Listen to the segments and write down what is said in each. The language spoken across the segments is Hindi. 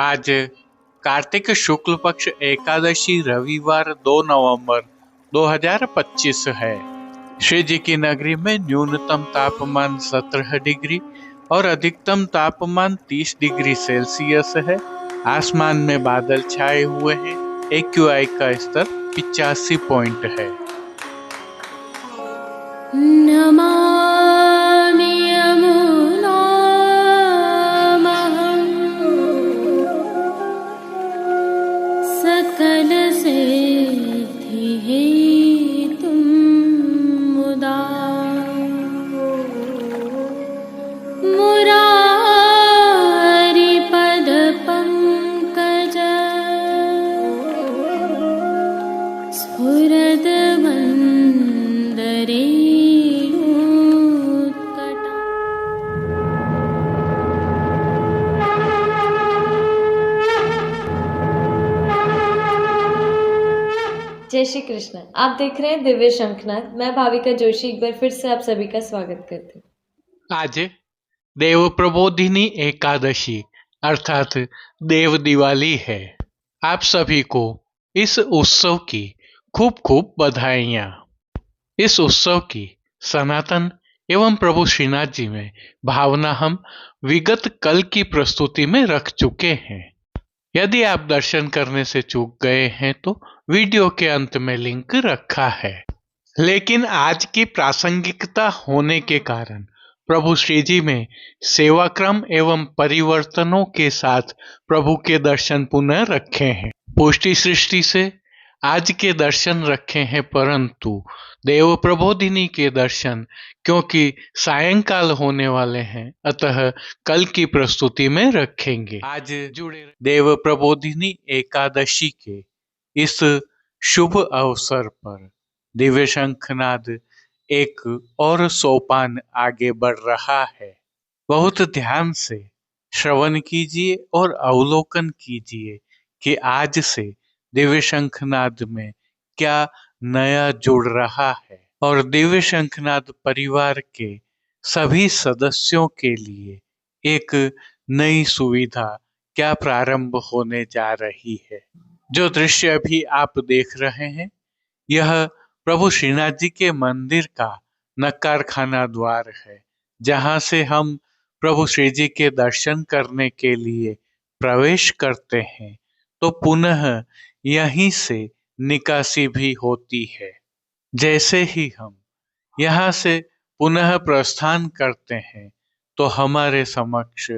आज कार्तिक शुक्ल पक्ष एकादशी रविवार 2 नवंबर 2025 है। श्री जी की नगरी में न्यूनतम तापमान 17 डिग्री और अधिकतम तापमान 30 डिग्री सेल्सियस है। आसमान में बादल छाए हुए हैं। AQI का स्तर 85 पॉइंट है। नमामि यमुनामहं सकलसिद्धिहेतुं मुदा मुरारिपदपङ्कज स्फुरद्वन्दरे जय श्री कृष्ण। आप देख रहे हैं दिव्य शंखनाद। मैं भाविका जोशी एक बार फिर से आप सभी का स्वागत करती हूँ। आज देव प्रबोधिनी एकादशी अर्थात देव दिवाली है। आप सभी को इस उत्सव की खूब खूब बधाइयाँ। इस उत्सव की सनातन एवं प्रभु श्रीनाथ जी में भावना हम विगत कल की प्रस्तुति में रख चुके हैं। यदि आप दर्शन करने से चूक गए हैं तो वीडियो के अंत में लिंक रखा है। लेकिन आज की प्रासंगिकता होने के कारण प्रभु श्री जी में सेवाक्रम एवं परिवर्तनों के साथ प्रभु के दर्शन पुनः रखे हैं। पुष्टि सृष्टि से आज के दर्शन रखे हैं, परंतु देव प्रबोधिनी के दर्शन क्योंकि सायंकाल होने वाले हैं, अतः कल की प्रस्तुति में रखेंगे। आज जुड़े देव प्रबोधिनी एकादशी के इस शुभ अवसर पर दिव्य शंखनाद एक और सोपान आगे बढ़ रहा है। बहुत ध्यान से श्रवण कीजिए और अवलोकन कीजिए कि आज से दिव्य शंखनाद में क्या नया जुड़ रहा है और दिव्य शंखनाद परिवार के सभी सदस्यों के लिए एक नई सुविधा क्या प्रारंभ होने जा रही है। जो दृश्य अभी आप देख रहे हैं, यह प्रभु श्रीनाथ जी के मंदिर का नक्कार खाना द्वार है, जहां से हम प्रभु श्री जी के दर्शन करने के लिए प्रवेश करते हैं तो पुनः यहीं से निकासी भी होती है। जैसे ही हम यहाँ से पुनः प्रस्थान करते हैं तो हमारे समक्ष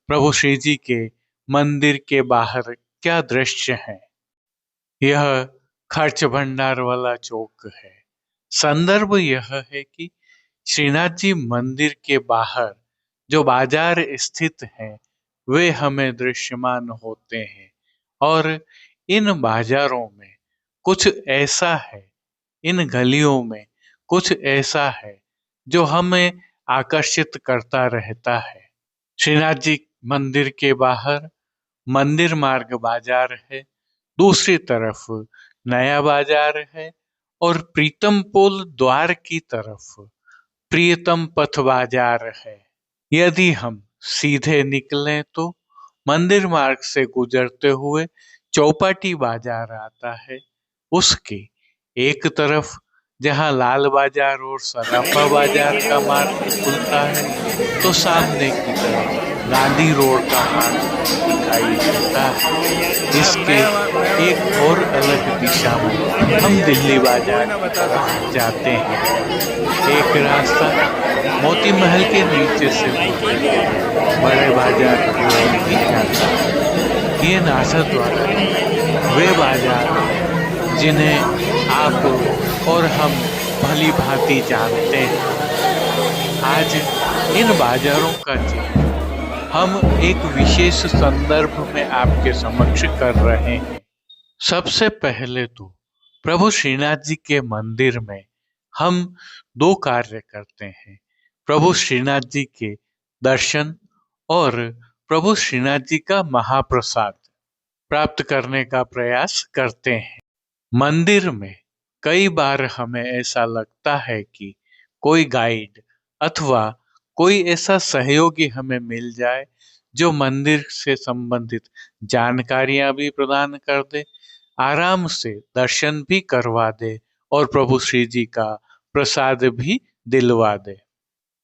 प्रभु श्री जी के मंदिर के बाहर क्या दृश्य है। यह खर्च भंडार वाला चौक है। संदर्भ यह है कि श्रीनाथ जी मंदिर के बाहर जो बाजार स्थित हैं वे हमें दृश्यमान होते हैं और इन बाजारों में कुछ ऐसा है, इन गलियों में कुछ ऐसा है जो हमें आकर्षित करता रहता है। श्रीनाथ जी मंदिर के बाहर मंदिर मार्ग बाजार है, दूसरी तरफ नया बाजार है और प्रीतम पोल द्वार की तरफ प्रियतम पथ बाजार है। यदि हम सीधे निकलें तो मंदिर मार्ग से गुजरते हुए चौपाटी बाजार आता है। उसके एक तरफ जहां लाल बाजार और सराफा बाजार का मार्ग खुलता है तो सामने की तरफ गांधी रोड का मार्ग दिखाई देता है। इसके एक और अलग दिशा में हम दिल्ली बाजार की तरफ जाते हैं। एक रास्ता मोती महल के नीचे से बड़े बाजार की ओर भी जाता है। ये नासर द्वारा वे बाजार जिन्हें आप और हम भली भांति जानते हैं। आज इन बाजारों का चित्र हम एक विशेष संदर्भ में आपके समक्ष कर रहे हैं। सबसे पहले तो प्रभु श्रीनाथ जी के मंदिर में हम दो कार्य करते हैं। प्रभु श्रीनाथ जी के दर्शन और प्रभु श्रीनाथ जी का महाप्रसाद प्राप्त करने का प्रयास करते हैं। मंदिर में कई बार हमें ऐसा लगता है कि कोई गाइड अथवा कोई ऐसा सहयोगी हमें मिल जाए जो मंदिर से संबंधित जानकारियां भी प्रदान कर दे, आराम से दर्शन भी करवा दे और प्रभु श्री जी का प्रसाद भी दिलवा दे।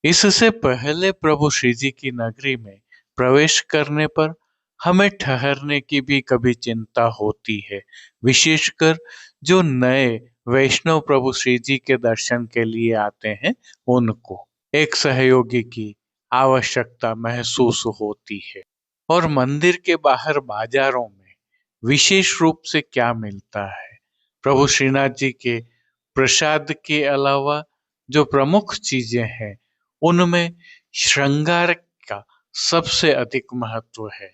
इससे पहले प्रभु श्री जी की नगरी में प्रवेश करने पर हमें ठहरने की भी कभी चिंता होती है, विशेषकर जो नए वैष्णव प्रभु श्री जी के दर्शन के लिए आते हैं उनको एक सहयोगी की आवश्यकता महसूस होती है। और मंदिर के बाहर बाजारों में विशेष रूप से क्या मिलता है? प्रभु श्रीनाथ जी के प्रसाद के अलावा जो प्रमुख चीजें हैं उनमें श्रृंगार का सबसे अधिक महत्व है।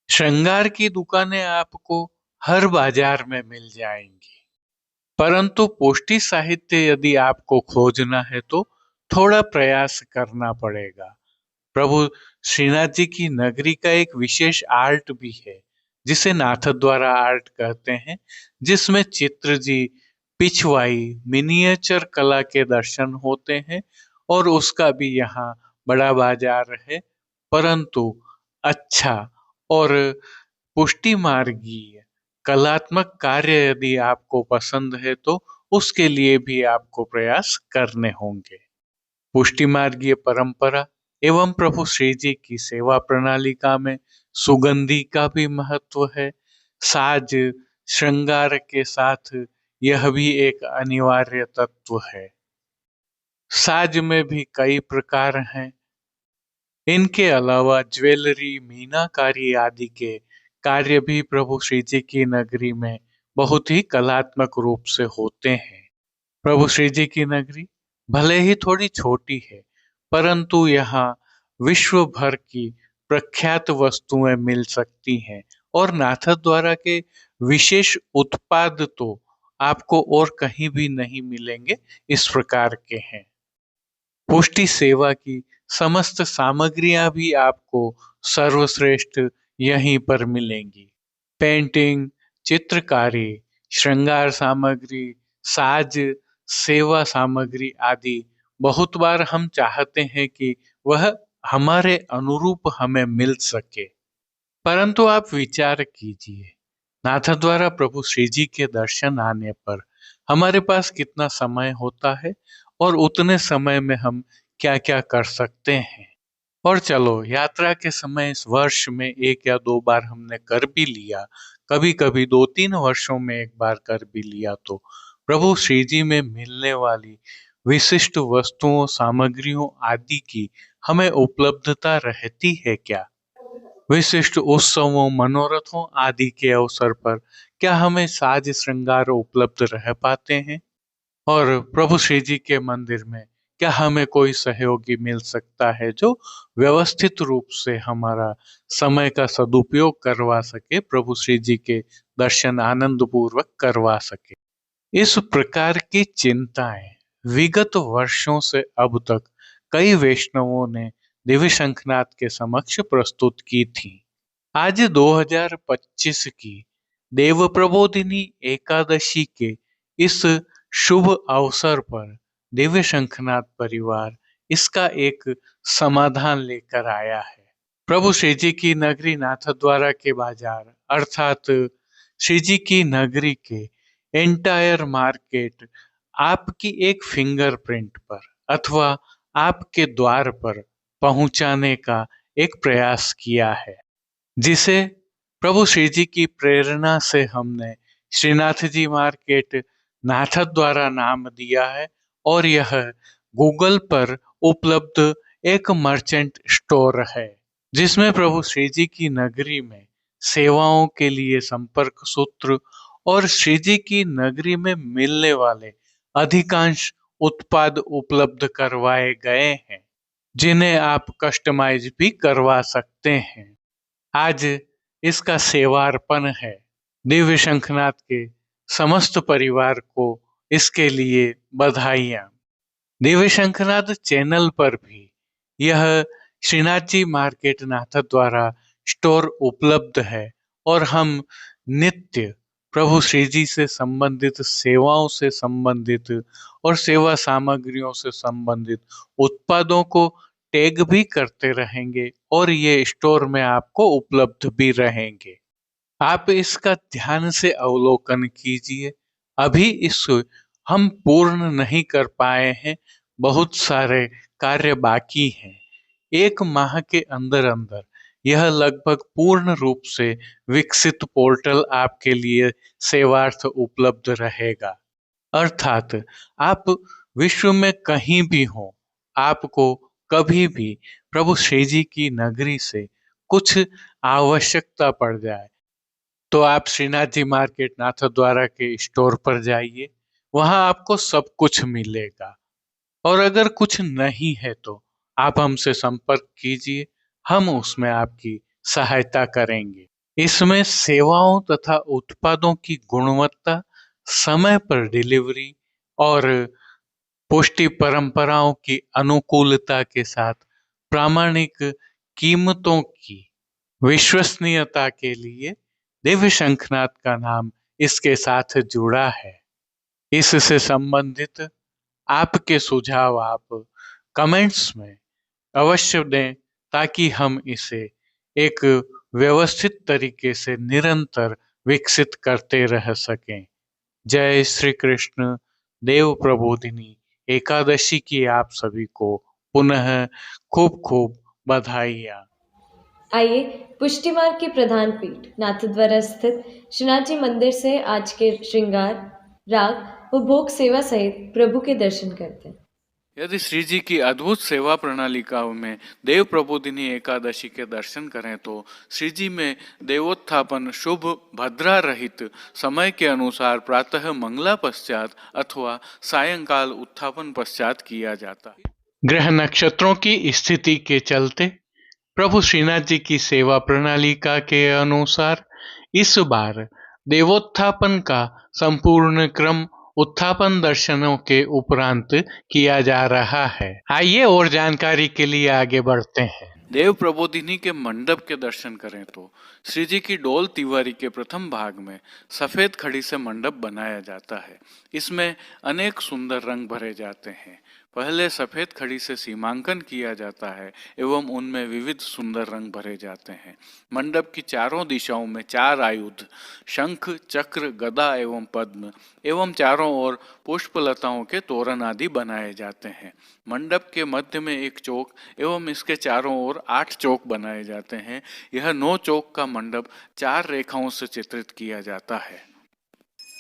श्रृंगार की दुकानें आपको हर बाजार में मिल जाएंगी, परंतु पौष्टिक साहित्य यदि आपको खोजना है तो थोड़ा प्रयास करना पड़ेगा। प्रभु श्रीनाथ जी की नगरी का एक विशेष आर्ट भी है जिसे नाथद्वारा आर्ट कहते हैं, जिसमें चित्र जी, पिछवाई, मिनिएचर कला के दर्शन होते हैं और उसका भी यहाँ बड़ा बाजार है। परंतु अच्छा और पुष्टि मार्गीय कलात्मक कार्य यदि आपको पसंद है तो उसके लिए भी आपको प्रयास करने होंगे। पुष्टि मार्गीय परंपरा एवं प्रभु श्री जी की सेवा प्रणालिका में सुगंधि का भी महत्व है। साज श्रृंगार के साथ यह भी एक अनिवार्य तत्व है। साज में भी कई प्रकार हैं। इनके अलावा ज्वेलरी, मीनाकारी आदि के कार्य भी प्रभु श्री जी की नगरी में बहुत ही कलात्मक रूप से होते हैं। प्रभु श्री जी की नगरी भले ही थोड़ी छोटी है, परंतु यहाँ विश्व भर की प्रख्यात वस्तुएं मिल सकती हैं और नाथद्वारा के विशेष उत्पाद तो आपको और कहीं भी नहीं मिलेंगे, इस प्रकार के हैं। पुष्टि सेवा की समस्त सामग्रियां भी आपको सर्वश्रेष्ठ यहीं पर मिलेंगी। पेंटिंग, चित्रकारी, श्रृंगार सामग्री, साज, सेवा सामग्री आदि बहुत बार हम चाहते हैं कि वह हमारे अनुरूप हमें मिल सके, परंतु आप विचार कीजिए, नाथद्वारा प्रभु श्री जी के दर्शन आने पर हमारे पास कितना समय होता है और उतने समय में हम क्या क्या कर सकते हैं। और चलो, यात्रा के समय इस वर्ष में 1 या 2 बार हमने कर भी लिया, कभी कभी 2-3 वर्षों में 1 बार कर भी लिया, तो प्रभु श्री जी में मिलने वाली विशिष्ट वस्तुओं, सामग्रियों आदि की हमें उपलब्धता रहती है क्या? विशिष्ट उत्सवों, मनोरथों आदि के अवसर पर क्या हमें साज श्रृंगार उपलब्ध रह पाते हैं? और प्रभु श्री जी के मंदिर में क्या हमें कोई सहयोगी मिल सकता है जो व्यवस्थित रूप से हमारा समय का सदुपयोग करवा सके, प्रभु श्री जी के दर्शन आनंद पूर्वक करवा सके? इस प्रकार की चिंताएं विगत वर्षों से अब तक कई वैष्णवों ने दिव्य शंखनाथ के समक्ष प्रस्तुत की थी। आज 2025 की देव प्रबोधिनी एकादशी के इस शुभ अवसर पर दिव्य शंखनाथ परिवार इसका एक समाधान लेकर आया है। प्रभु श्री जी की नगरी नाथद्वारा के बाजार अर्थात श्री जी की नगरी के एंटायर मार्केट आपकी एक फिंगरप्रिंट पर अथवा आपके द्वार पर पहुंचाने का एक प्रयास किया है, जिसे प्रभु श्री जी की प्रेरणा से हमने श्रीनाथ जी मार्केट नाथद्वारा नाम दिया है। और यह गूगल पर उपलब्ध एक मर्चेंट स्टोर है, जिसमें प्रभु श्री जी की नगरी में सेवाओं के लिए संपर्क सूत्र और श्री जी की नगरी में मिलने वाले अधिकांश उत्पाद उपलब्ध करवाए गए हैं, जिन्हें आप कस्टमाइज भी करवा सकते हैं। आज इसका सेवार्पण है। दिव्य शंखनाथ के समस्त परिवार को इसके लिए बधाइयाँ। दिव्य शंखनाथ चैनल पर भी यह श्रीनाथ जी मार्केट नाथद्वारा स्टोर उपलब्ध है और हम नित्य प्रभु श्री जी से संबंधित सेवाओं से संबंधित और सेवा सामग्रियों से संबंधित उत्पादों को टैग भी करते रहेंगे और ये स्टोर में आपको उपलब्ध भी रहेंगे। आप इसका ध्यान से अवलोकन कीजिए। अभी इस हम पूर्ण नहीं कर पाए हैं, बहुत सारे कार्य बाकी हैं। 1 माह के अंदर अंदर यह लगभग पूर्ण रूप से विकसित पोर्टल आपके लिए सेवार्थ उपलब्ध रहेगा। अर्थात आप विश्व में कहीं भी हो, आपको कभी भी प्रभु श्री जी की नगरी से कुछ आवश्यकता पड़ जाए तो आप श्रीनाथ जी मार्केट नाथद्वारा के स्टोर पर जाइए, वहां आपको सब कुछ मिलेगा। और अगर कुछ नहीं है तो आप हमसे संपर्क कीजिए, हम उसमें आपकी सहायता करेंगे। इसमें सेवाओं तथा उत्पादों की गुणवत्ता, समय पर डिलीवरी और पुष्टि परंपराओं की अनुकूलता के साथ प्रामाणिक कीमतों की विश्वसनीयता के लिए दिव्य शंखनाद का नाम इसके साथ जुड़ा है। इससे संबंधित आपके सुझाव आप कमेंट्स में अवश्य दें ताकि हम इसे एक व्यवस्थित तरीके से निरंतर विकसित करते रह सकें। जय श्री कृष्ण। देव प्रबोधिनी एकादशी की आप सभी को पुनः खूब खूब बधाइयाँ। आइए पुष्टि मार्ग के प्रधान पीठ नाथद्वारा स्थित श्रीनाथ जी मंदिर से आज के श्रृंगार, राग व भोग सेवा सहित प्रभु के दर्शन करते हैं। यदि श्री जी की अद्भुत सेवा प्रणालिकाओं में देव प्रबोधिनी एकादशी के दर्शन करें तो श्री जी में देवोत्थापन शुभ भद्रा रहित समय के अनुसार प्रातः मंगला पश्चात अथवा सायंकाल उत्थापन पश्चात किया जाता है। ग्रह नक्षत्रों की स्थिति के चलते प्रभु श्रीनाथ जी की सेवा प्रणालिका के अनुसार इस बार देवोत्थापन का संपूर्ण क्रम उत्थापन दर्शनों के उपरांत किया जा रहा है। आइए और जानकारी के लिए आगे बढ़ते हैं। देव प्रबोधिनी के मंडप के दर्शन करें तो श्री जी की डोल तिवारी के प्रथम भाग में सफेद खड़ी से मंडप बनाया जाता है। इसमें अनेक सुंदर रंग भरे जाते हैं। पहले सफेद खड़ी से सीमांकन किया जाता है एवं उनमें विविध सुंदर रंग भरे जाते हैं। मंडप की चारों दिशाओं में 4 आयुध शंख, चक्र, गदा एवं पद्म एवं चारों ओर पुष्पलताओं के तोरण आदि बनाए जाते हैं। मंडप के मध्य में एक चौक एवं इसके चारों ओर 8 चौक बनाए जाते हैं। यह 9 चौक का मंडप 4 रेखाओं से चित्रित किया जाता है।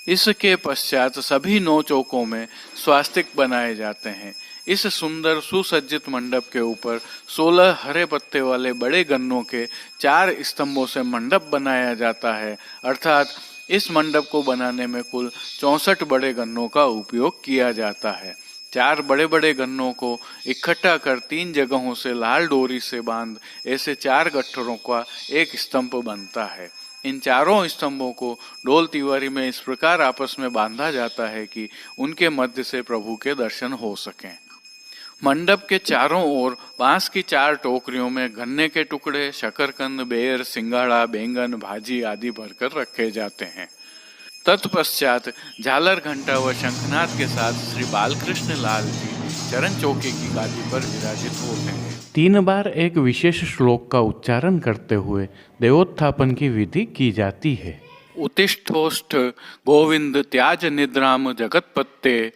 इसके पश्चात सभी 9 चौकों में स्वास्तिक बनाए जाते हैं। इस सुंदर सुसज्जित मंडप के ऊपर 16 हरे पत्ते वाले बड़े गन्नों के 4 स्तंभों से मंडप बनाया जाता है। अर्थात इस मंडप को बनाने में कुल 64 बड़े गन्नों का उपयोग किया जाता है। 4 बड़े बड़े गन्नों को इकट्ठा कर 3 जगहों से लाल डोरी से बांध ऐसे 4 गट्ठरों का एक स्तंभ बनता है। इन चारों स्तंभों को डोल तिवारी में इस प्रकार आपस में बांधा जाता है कि उनके मध्य से प्रभु के दर्शन हो सकें। मंडप के चारों ओर बांस की 4 टोकरियों में गन्ने के टुकड़े, शकरकंद, बेर, सिंगाड़ा, बैंगन, भाजी आदि भरकर रखे जाते हैं। तत्पश्चात झालर, घंटा व शंखनाद के साथ श्री बालकृष्ण लाल जी चरण चौके की गादी पर विराजित होते हैं। 3 बार एक विशेष श्लोक का उच्चारण करते हुए देवोत्थापन की विधि की जाती है। उत्तिष्ठोष्ठ गोविंद त्याज निद्राम जगतपत्ते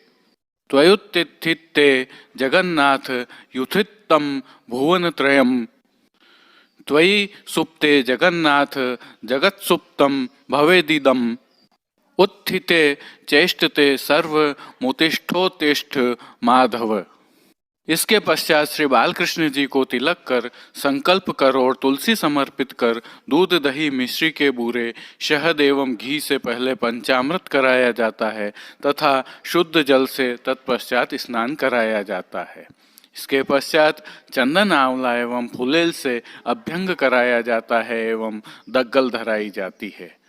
त्वयुत्थिते जगन्नाथ युथित्तम भुवनत्रयम् त्वयि सुप्ते जगन्नाथ जगत्सुप्तम भवेदिदम् उत्थिते चेष्टते सर्वमुतिष्ठोत्तिष्ठ माधव। इसके पश्चात श्री बालकृष्ण जी को तिलक कर, संकल्प कर और तुलसी समर्पित कर दूध, दही, मिश्री के बूरे, शहद एवं घी से पहले पंचामृत कराया जाता है तथा शुद्ध जल से तत्पश्चात स्नान कराया जाता है। इसके पश्चात चंदन, आंवला एवं फुलेल से अभ्यंग कराया जाता है एवं दग्गल धराई जाती है।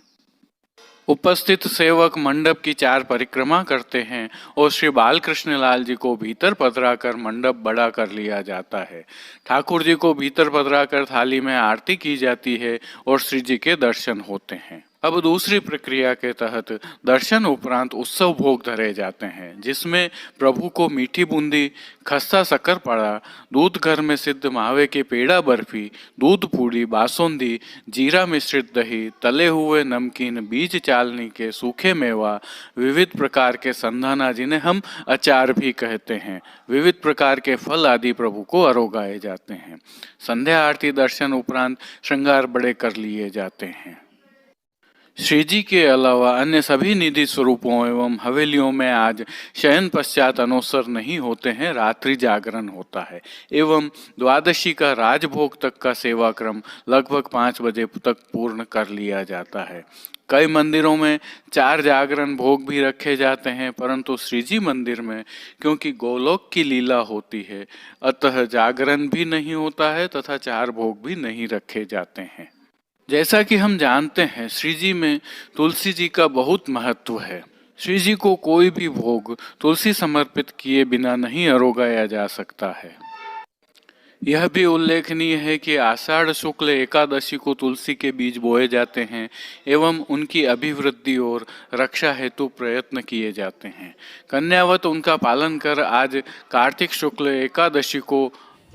उपस्थित सेवक मंडप की 4 परिक्रमा करते हैं और श्री बालकृष्ण लाल जी को भीतर पधराकर मंडप बड़ा कर लिया जाता है। ठाकुर जी को भीतर पधराकर थाली में आरती की जाती है और श्री जी के दर्शन होते हैं। अब दूसरी प्रक्रिया के तहत दर्शन उपरांत उत्सव भोग धरे जाते हैं, जिसमें प्रभु को मीठी बूंदी, खस्ता शक्करपारा, दूध घर में सिद्ध मावे के पेड़ा बर्फी, दूध पूड़ी, बासुंदी, जीरा मिश्रित दही, तले हुए नमकीन, बीज चालनी के सूखे मेवा, विविध प्रकार के संधाना जिन्हें हम अचार भी कहते हैं, विविध प्रकार के फल आदि प्रभु को अरोगाए जाते हैं। संध्या आरती दर्शन उपरांत श्रृंगार बड़े कर लिए जाते हैं। श्री जी के अलावा अन्य सभी निधि स्वरूपों एवं हवेलियों में आज शयन पश्चात अनोसर नहीं होते हैं, रात्रि जागरण होता है एवं द्वादशी का राजभोग तक का सेवा क्रम लगभग 5 बजे तक पूर्ण कर लिया जाता है। कई मंदिरों में 4 जागरण भोग भी रखे जाते हैं, परंतु श्री जी मंदिर में क्योंकि गोलोक की लीला होती है, अतः जागरण भी नहीं होता है तथा 4 भोग भी नहीं रखे जाते हैं। जैसा कि हम जानते हैं, श्री जी में तुलसी जी का बहुत महत्व है। श्री जी को कोई भी भोग तुलसी समर्पित किए बिना नहीं अरोगाया जा सकता है। यह भी उल्लेखनीय है कि आषाढ़ शुक्ल एकादशी को तुलसी के बीज बोए जाते हैं एवं उनकी अभिवृद्धि और रक्षा हेतु प्रयत्न किए जाते हैं। कन्यावत उनका पालन कर आज कार्तिक शुक्ल एकादशी को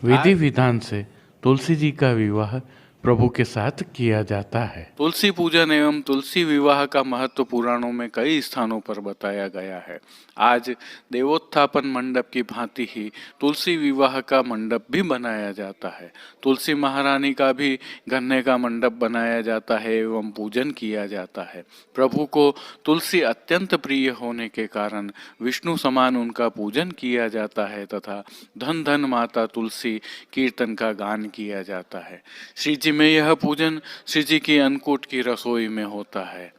विधि विधान से तुलसी जी का विवाह प्रभु के साथ किया जाता है। तुलसी पूजन एवं तुलसी विवाह का महत्व पुराणों में कई स्थानों पर बताया गया है। आज देवोत्थापन मंडप की भांति ही तुलसी विवाह का मंडप भी बनाया जाता है। तुलसी महारानी का भी गन्ने का मंडप बनाया जाता है एवं पूजन किया जाता है। प्रभु को तुलसी अत्यंत प्रिय होने के कारण विष्णु समान उनका पूजन किया जाता है तथा धन धन माता तुलसी कीर्तन का गान किया जाता है। श्री जी में यह पूजन श्री जी की अन्नकूट की रसोई में होता है।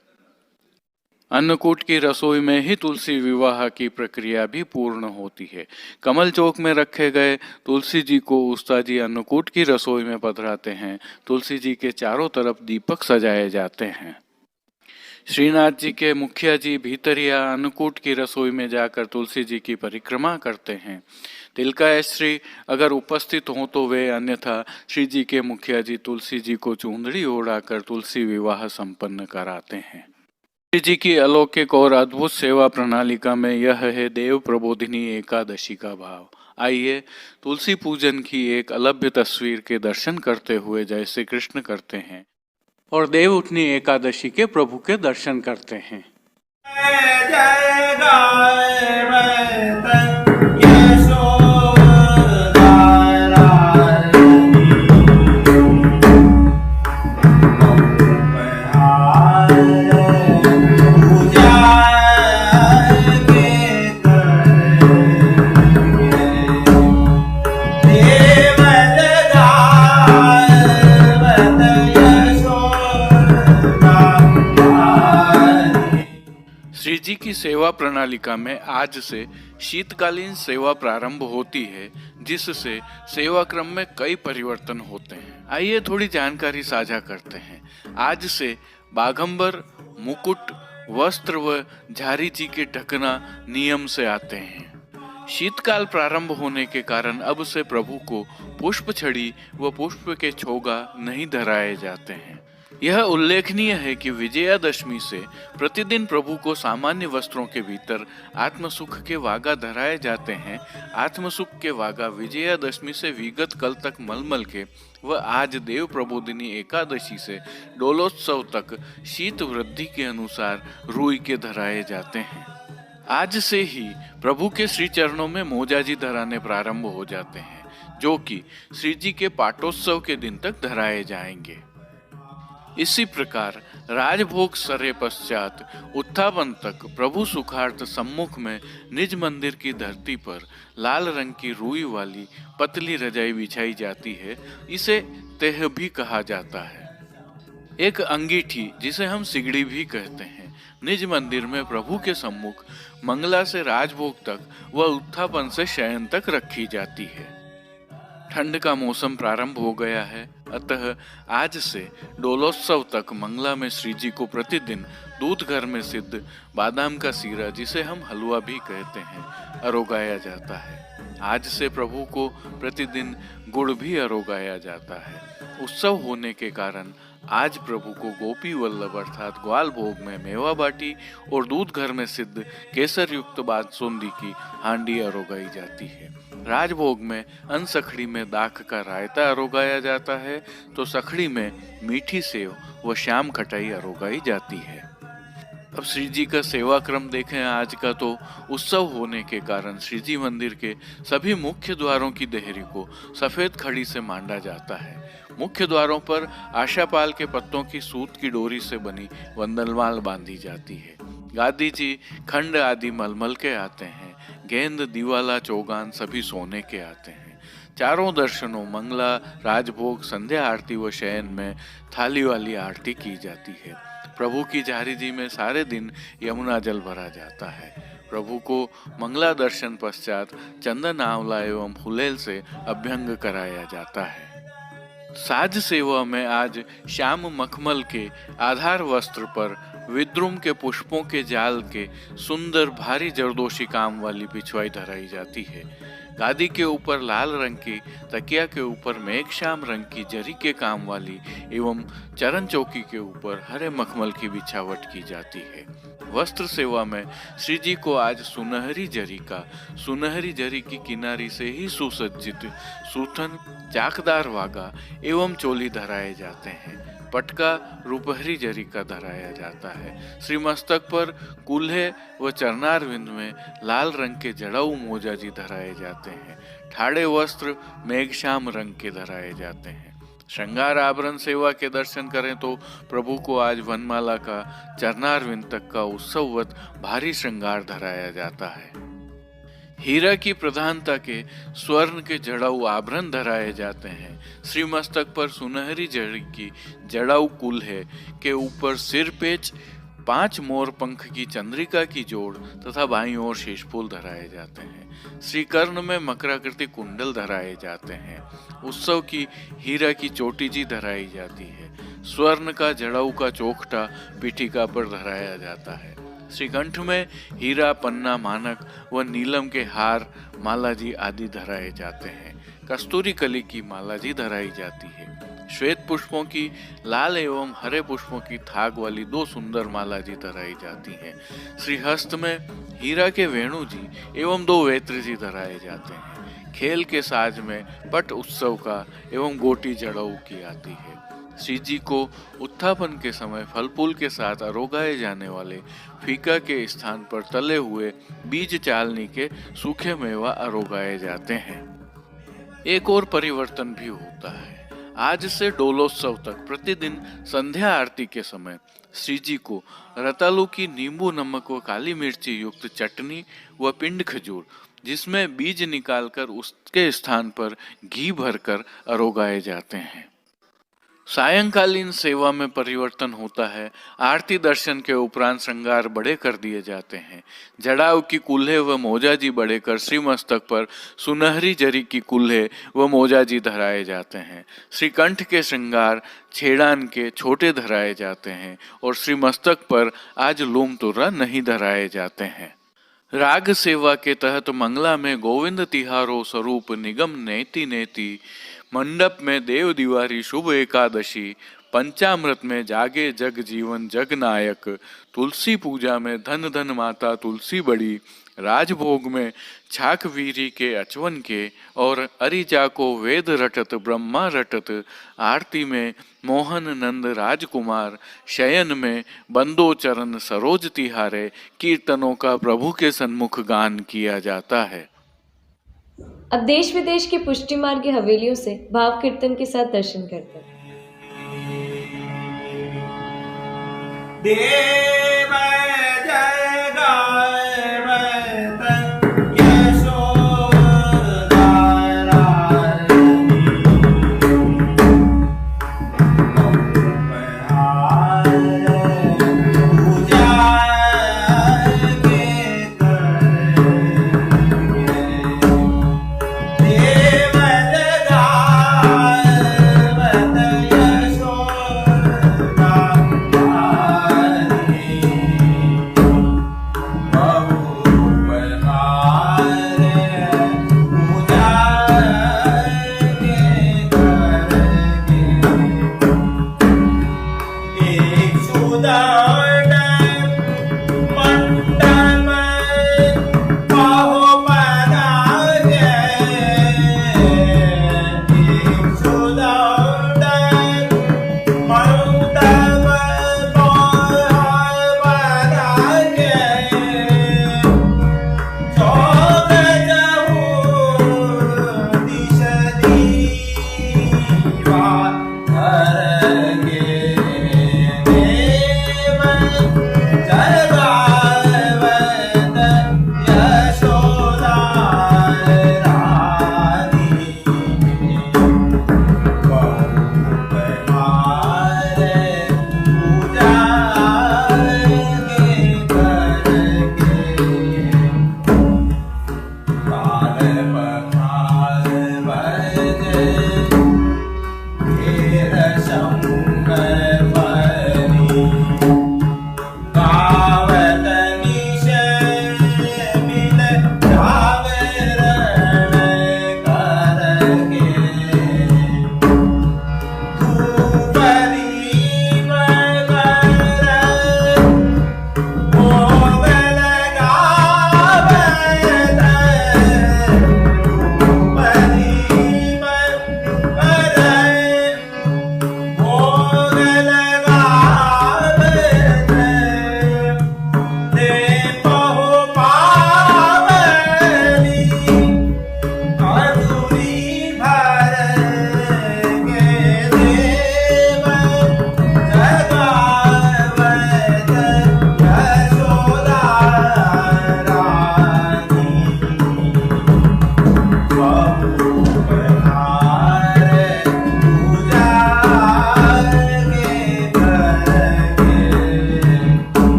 अन्नकूट की रसोई में ही तुलसी विवाह की प्रक्रिया भी पूर्ण होती है। कमल चौक में रखे गए तुलसी जी को उस्ताद जी अन्नकूट की रसोई में पधराते हैं। तुलसी जी के चारों तरफ दीपक सजाए जाते हैं। श्रीनाथ जी के मुखिया जी भीतरिया अन्नकूट की रसोई में जाकर तुलसी जी की परिक्रमा करते हैं। तिलका श्री अगर उपस्थित हों तो वे, अन्यथा श्री जी के मुखिया जी तुलसी जी को चूंदड़ी ओढ़ाकर तुलसी विवाह संपन्न कराते हैं। श्री जी की अलौकिक और अद्भुत सेवा प्रणालिका में यह है देव प्रबोधिनी एकादशी का भाव। आइए तुलसी पूजन की एक अलभ्य तस्वीर के दर्शन करते हुए जैसे कृष्ण करते हैं और देव उठनी एकादशी के प्रभु के दर्शन करते हैं। जय श्री जी की सेवा प्रणालिका में आज से शीतकालीन सेवा प्रारंभ होती है, जिससे सेवा क्रम में कई परिवर्तन होते हैं। आइए थोड़ी जानकारी साझा करते हैं। आज से बाघंबर, मुकुट, वस्त्र व झारी जी के ढकना नियम से आते हैं। शीतकाल प्रारंभ होने के कारण अब से प्रभु को पुष्प छड़ी व पुष्प के छोगा नहीं धराए जाते हैं। यह उल्लेखनीय है कि विजयादशमी से प्रतिदिन प्रभु को सामान्य वस्त्रों के भीतर आत्मसुख के वागा धराए जाते हैं। आत्मसुख के वागा विजयादशमी से विगत कल तक मलमल के व आज देव प्रबोधिनी एकादशी से डोलोत्सव तक शीत वृद्धि के अनुसार रुई के धराए जाते हैं। आज से ही प्रभु के श्री चरणों में मोजाजी धराने प्रारंभ हो जाते हैं, जो कि श्री जी के पाटोत्सव के दिन तक धराए जाएंगे। इसी प्रकार राजभोग सरे पश्चात उत्थापन तक प्रभु सुखार्थ सम्मुख में निज मंदिर की धरती पर लाल रंग की रुई वाली पतली रजाई बिछाई जाती है। इसे तेह भी कहा जाता है। एक अंगीठी, जिसे हम सिगड़ी भी कहते हैं, निज मंदिर में प्रभु के सम्मुख मंगला से राजभोग तक व उत्थापन से शयन तक रखी जाती है। ठंड का मौसम प्रारंभ हो गया है, अतः आज से डोलोत्सव तक मंगला में श्री जी को प्रतिदिन दूध घर में सिद्ध बादाम का सीरा, जिसे हम हलवा भी कहते हैं, अरोगाया जाता है। आज से प्रभु को प्रतिदिन गुड़ भी अरोगाया जाता है। उत्सव होने के कारण आज प्रभु को गोपी वल्लभ अर्थात ग्वाल भोग में मेवा बाटी और दूध घर में सिद्ध केसर युक्त बांसुंदी की हांडी अरोगाई जाती है। राजभोग में अनसखड़ी में दाख का रायता अरोगाया जाता है तो सखड़ी में मीठी सेव व श्याम खटाई अरोगाई जाती है। अब श्री जी का सेवा क्रम देखें आज का, तो उत्सव होने के कारण श्री जी मंदिर के सभी मुख्य द्वारों की देहरी को सफेद खड़ी से मांडा जाता है। मुख्य द्वारों पर आशापाल के पत्तों की सूत की डोरी से बनी वंदनमाल बांधी जाती है। गादी जी खंड आदि मलमल के आते हैं। गेंद दीवाला चौगान सभी सोने के आते हैं। चारों दर्शनों मंगला राजभोग संध्या आरती व शयन में थाली वाली आरती की जाती है। प्रभु की झारी जी में सारे दिन यमुना जल भरा जाता है। प्रभु को मंगला दर्शन पश्चात चंदन आंवला एवं फुलेल से अभ्यंग कराया जाता है। साज सेवा में आज श्याम मखमल के आधार वस्त्र पर विद्रुम के पुष्पों के जाल के सुंदर भारी जरदोशी काम वाली बिछवाई धराई जाती है। गादी के ऊपर लाल रंग की, तकिया के ऊपर मेघश्याम रंग की जरी के काम वाली एवं चरण चौकी के ऊपर हरे मखमल की बिछावट की जाती है। वस्त्र सेवा में श्री जी को आज सुनहरी जरी की किनारी से ही सुसज्जित सूथन, चाकदार वागा एवं चोली धराए जाते हैं। पटका रुपहरी जरी का धराया जाता है। श्री मस्तक पर कूल्हे व चरणारविंद में लाल रंग के जड़ाऊ मोजाजी धराए जाते हैं। ठाड़े वस्त्र मेघश्याम रंग के धराए जाते हैं। श्रृंगार आभरण सेवा के दर्शन करें तो प्रभु को आज वनमाला का चरणारविंद तक का उत्सववत भारी श्रृंगार धराया जाता है। हीरा की प्रधानता के स्वर्ण के जड़ाऊ आभरण धराए जाते हैं। श्री मस्तक पर सुनहरी जड़ी की जड़ाऊ कूल्हे के ऊपर सिरपेच, 5 मोर पंख की चंद्रिका की जोड़ तथा बाईं ओर शेषफूल धराए जाते हैं। श्री कर्ण में मकराकृति कुंडल धराए जाते हैं। उत्सव की हीरा की चोटी जी धराई जाती है। स्वर्ण का जड़ाऊ का चोखटा पीठिका पर धराया जाता है। श्रीकंठ में हीरा, पन्ना, मानक व नीलम के हार, मालाजी आदि धराए जाते हैं। कस्तूरी कली की मालाजी धराई जाती है। श्वेत पुष्पों की, लाल एवं हरे पुष्पों की थाग वाली 2 सुंदर मालाजी धराई जाती हैं। श्रीहस्त में हीरा के वेणु जी एवं 2 वेत्र जी धराए जाते हैं। खेल के साज में पट उत्सव का एवं गोटी जड़ाऊ की आती है। श्री जी को उत्थापन के समय फल फूल के साथ अरोगाए जाने वाले फीका के स्थान पर तले हुए बीज चालनी के सूखे मेवा अरोगाए जाते हैं। एक और परिवर्तन भी होता है। आज से डोलोत्सव तक प्रतिदिन संध्या आरती के समय श्री जी को रतालू की नींबू नमक व काली मिर्ची युक्त चटनी व पिंड खजूर जिसमें बीज निकालकर उसके स्थान पर घी भरकर अरोगाए जाते हैं। सायंकालीन सेवा में परिवर्तन होता है। आरती दर्शन के उपरांत श्रृंगार बड़े कर दिए जाते हैं। जड़ाऊ की कुल्हे व मोजाजी बड़े कर श्री मस्तक पर सुनहरी जरी की कुल्हे व मोजाजी धराए जाते हैं। श्रीकंठ के श्रृंगार छेड़ान के छोटे धराए जाते हैं और श्री मस्तक पर आज लूम तुर्रा नहीं धराए जाते हैं। राग सेवा के तहत मंगला में गोविंद तिहारो स्वरूप निगम नेति नेति, मंडप में देव दिवारी शुभ एकादशी, पंचामृत में जागे जग जीवन जग नायक, तुलसी पूजा में धन धन माता तुलसी बड़ी, राजभोग में छाक वीरी के अचवन के और अरिजा को वेद रटत ब्रह्मा रटत, आरती में मोहन नंद राजकुमार, शयन में बंदो चरण सरोज तिहारे, कीर्तनों का प्रभु के सन्मुख गान किया जाता है। अब देश विदेश के पुष्टि मार्ग की हवेलियों से भाव कीर्तन के साथ दर्शन करते हैं। देव जय गाय मैं यशोदा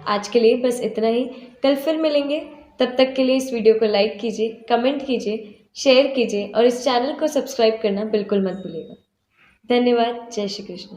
आज के लिए बस इतना ही। कल फिर मिलेंगे। तब तक के लिए इस वीडियो को लाइक कीजिए, कमेंट कीजिए, शेयर कीजिए और इस चैनल को सब्सक्राइब करना बिल्कुल मत भूलिएगा। धन्यवाद। जय श्री कृष्ण।